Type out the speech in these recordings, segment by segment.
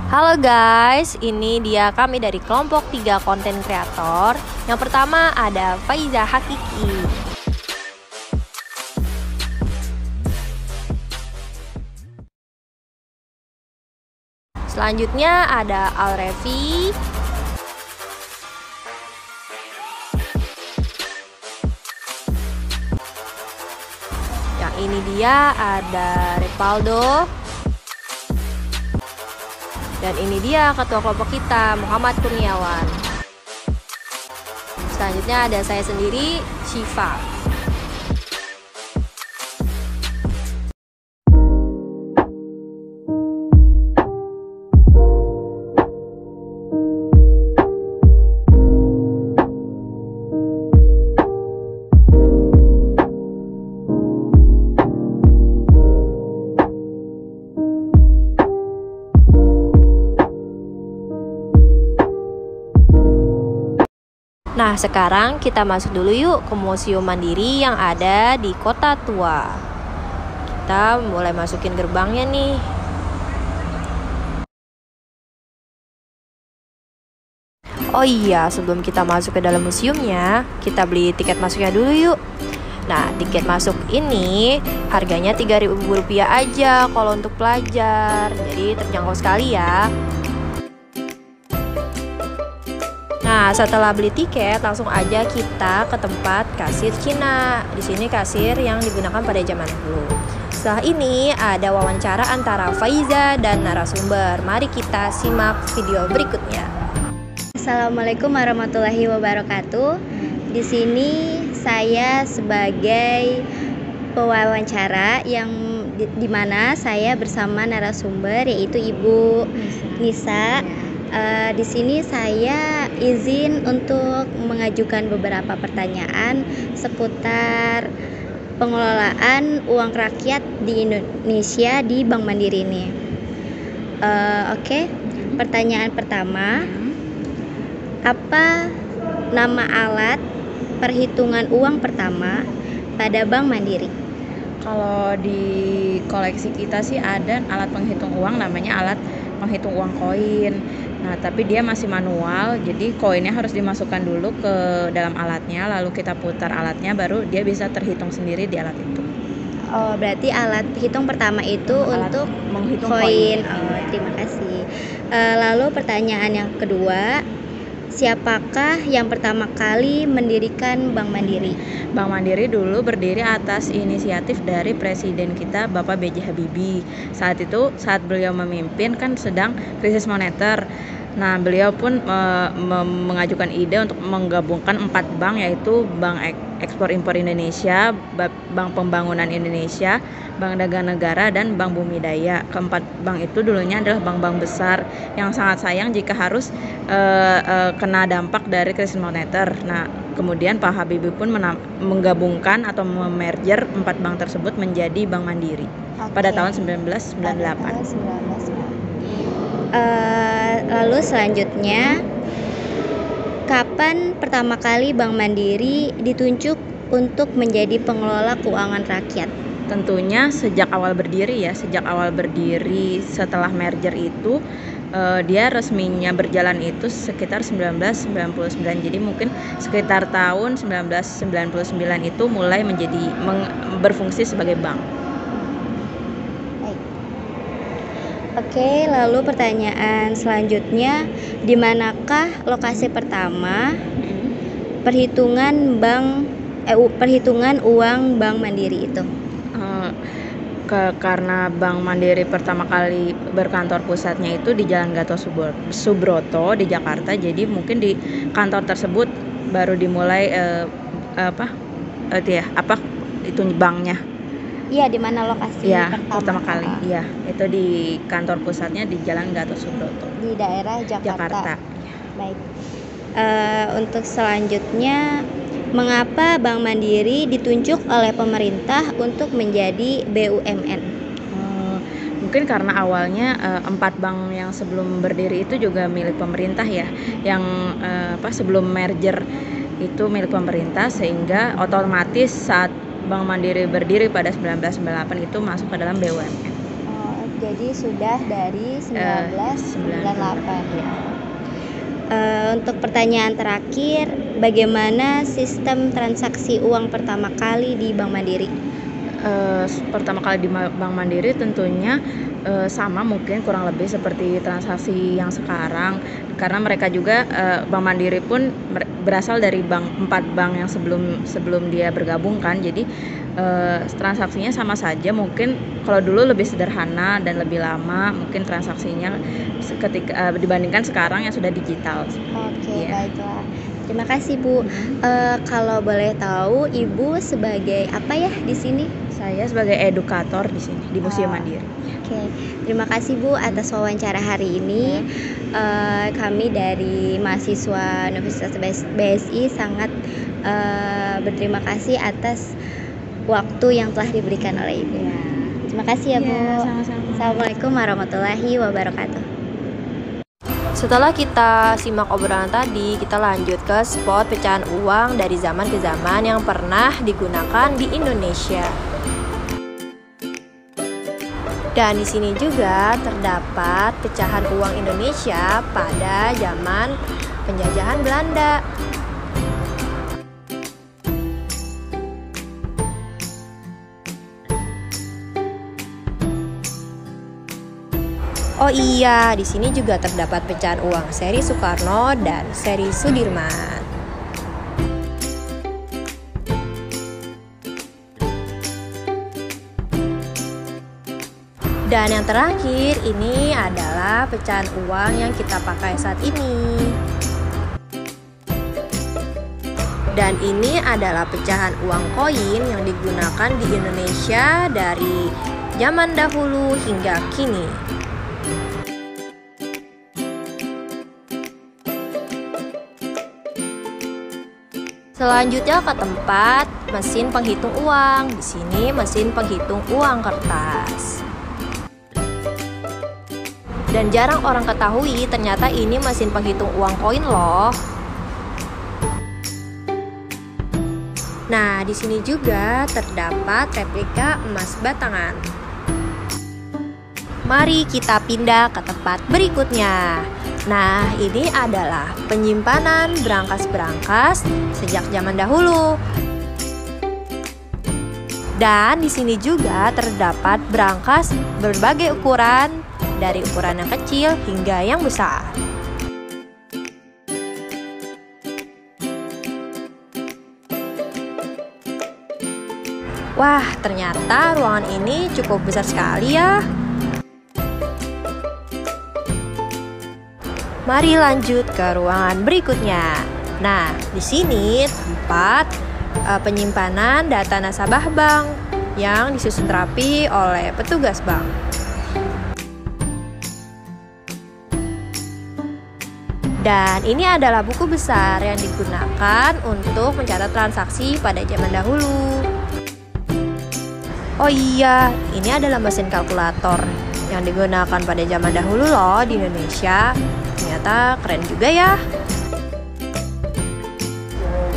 Halo guys, ini dia kami dari kelompok 3 konten kreator. Yang pertama ada Faiza Hakiki. Selanjutnya ada Alrevi. Yang ini dia ada Repaldo. Dan ini dia ketua kelompok kita, Muhammad Kurniawan. Selanjutnya ada saya sendiri, Syifa. Nah, sekarang kita masuk dulu yuk ke Museum Mandiri yang ada di Kota Tua. Kita mulai masukin gerbangnya nih. Oh iya, sebelum kita masuk ke dalam museumnya, kita beli tiket masuknya dulu yuk. Nah, tiket masuk ini harganya Rp3.000 aja kalau untuk pelajar. Jadi terjangkau sekali ya. Nah, setelah beli tiket, langsung aja kita ke tempat kasir Cina. Di sini kasir yang digunakan pada zaman dulu. Setelah ini ada wawancara antara Faiza dan narasumber. Mari kita simak video berikutnya. Assalamualaikum warahmatullahi wabarakatuh. Di sini saya sebagai pewawancara yang di mana saya bersama narasumber yaitu Ibu Nisa. Di sini saya izin untuk mengajukan beberapa pertanyaan seputar pengelolaan uang rakyat di Indonesia di Bank Mandiri ini. Oke. Pertanyaan pertama, apa nama alat perhitungan uang pertama pada Bank Mandiri? Kalau di koleksi kita sih ada alat penghitung uang, namanya alat penghitung uang koin. Nah, tapi dia masih manual, jadi koinnya harus dimasukkan dulu ke dalam alatnya, lalu kita putar alatnya, baru dia bisa terhitung sendiri di alat itu. Oh, berarti alat hitung pertama itu Alat untuk menghitung koin. koin. Oh, terima kasih. Lalu pertanyaan yang kedua, siapakah yang pertama kali mendirikan Bank Mandiri? Bank Mandiri dulu berdiri atas inisiatif dari Presiden kita, Bapak B.J. Habibie. Saat beliau memimpin kan sedang krisis moneter. Nah, beliau pun mengajukan ide untuk menggabungkan 4 bank, yaitu Bank Ekspor Impor Indonesia, Bank Pembangunan Indonesia, Bank Dagang Negara, dan Bank Bumi Daya. Keempat bank itu dulunya adalah bank-bank besar yang sangat sayang jika harus kena dampak dari krisis moneter. Nah, kemudian Pak Habibie pun menggabungkan atau memerger 4 bank tersebut menjadi Bank Mandiri pada tahun 1998. Lalu selanjutnya, kapan pertama kali Bank Mandiri ditunjuk untuk menjadi pengelola keuangan rakyat? Tentunya sejak awal berdiri setelah merger itu dia resminya berjalan itu sekitar 1999. Jadi mungkin sekitar tahun 1999 itu mulai berfungsi sebagai bank. Oke, lalu pertanyaan selanjutnya, di manakah lokasi pertama perhitungan uang Bank Mandiri itu? Karena Bank Mandiri pertama kali berkantor pusatnya itu di Jalan Gatot Subroto di Jakarta, jadi mungkin di kantor tersebut baru dimulai itu banknya. Iya, di mana lokasi pertama kali? Iya, itu di kantor pusatnya di Jalan Gatot Subroto di daerah Jakarta. Baik. Untuk selanjutnya, mengapa Bank Mandiri ditunjuk oleh pemerintah untuk menjadi BUMN? Mungkin karena awalnya 4 bank yang sebelum berdiri itu juga milik pemerintah ya, yang sebelum merger itu milik pemerintah, sehingga otomatis saat Bank Mandiri berdiri pada 1998 itu masuk ke dalam BUMN. Jadi sudah dari 1998 ya. Untuk pertanyaan terakhir, bagaimana sistem transaksi uang pertama kali di Bank Mandiri? Pertama kali di Bank Mandiri tentunya sama mungkin kurang lebih seperti transaksi yang sekarang, karena mereka juga Bank Mandiri pun berasal dari 4 bank yang sebelum dia bergabung kan, jadi transaksinya sama saja. Mungkin kalau dulu lebih sederhana dan lebih lama mungkin transaksinya ketika dibandingkan sekarang yang sudah digital. Oke, baiklah. Terima kasih Bu. Kalau boleh tahu Ibu sebagai apa ya di sini? Saya sebagai edukator di sini di Museum Mandiri. Oke, terima kasih Bu atas wawancara hari ini. Kami dari mahasiswa Universitas BSI sangat berterima kasih atas waktu yang telah diberikan oleh Ibu. Terima kasih ya Bu. Sama-sama. Assalamualaikum warahmatullahi wabarakatuh. Setelah kita simak obrolan tadi, kita lanjut ke spot pecahan uang dari zaman ke zaman yang pernah digunakan di Indonesia. Dan di sini juga terdapat pecahan uang Indonesia pada zaman penjajahan Belanda. Oh iya, di sini juga terdapat pecahan uang seri Soekarno dan seri Sudirman. Dan yang terakhir ini adalah pecahan uang yang kita pakai saat ini. Dan ini adalah pecahan uang koin yang digunakan di Indonesia dari zaman dahulu hingga kini. Selanjutnya ke tempat mesin penghitung uang. Di sini mesin penghitung uang kertas. Dan jarang orang ketahui ternyata ini mesin penghitung uang koin loh. Nah, di sini juga terdapat replika emas batangan. Mari kita pindah ke tempat berikutnya. Nah, ini adalah penyimpanan berangkas-berangkas sejak zaman dahulu. Dan di sini juga terdapat berangkas berbagai ukuran, dari ukuran yang kecil hingga yang besar. Wah, ternyata ruangan ini cukup besar sekali ya. Mari lanjut ke ruangan berikutnya. Nah, di sini tempat penyimpanan data nasabah bank yang disusun rapi oleh petugas bank. Dan ini adalah buku besar yang digunakan untuk mencatat transaksi pada zaman dahulu. Oh iya, ini adalah mesin kalkulator yang digunakan pada zaman dahulu loh di Indonesia. Ternyata keren juga ya.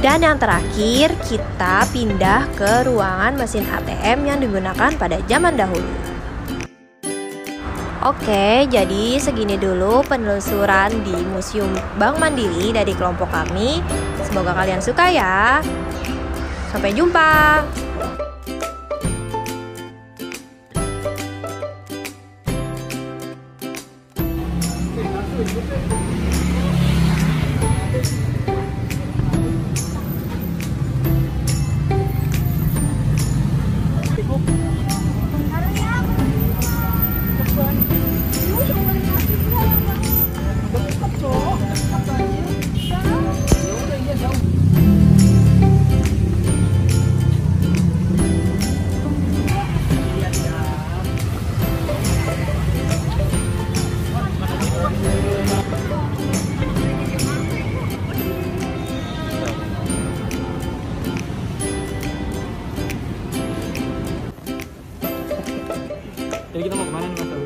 Dan yang terakhir, kita pindah ke ruangan mesin ATM yang digunakan pada zaman dahulu. Oke, jadi segini dulu penelusuran di Museum Bank Mandiri dari kelompok kami. Semoga kalian suka ya. Sampai jumpa. Jadi kita mau kemana nih Mas Tahu?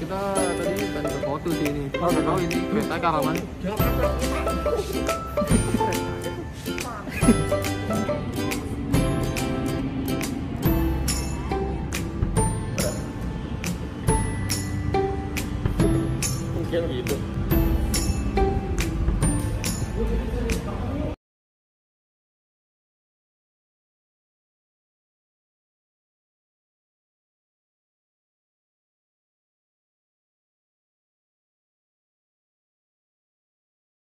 Kita tadi pengen ke foto sih ini. Oh, nggak tahu ini kereta ke arah mana? sekian gitu.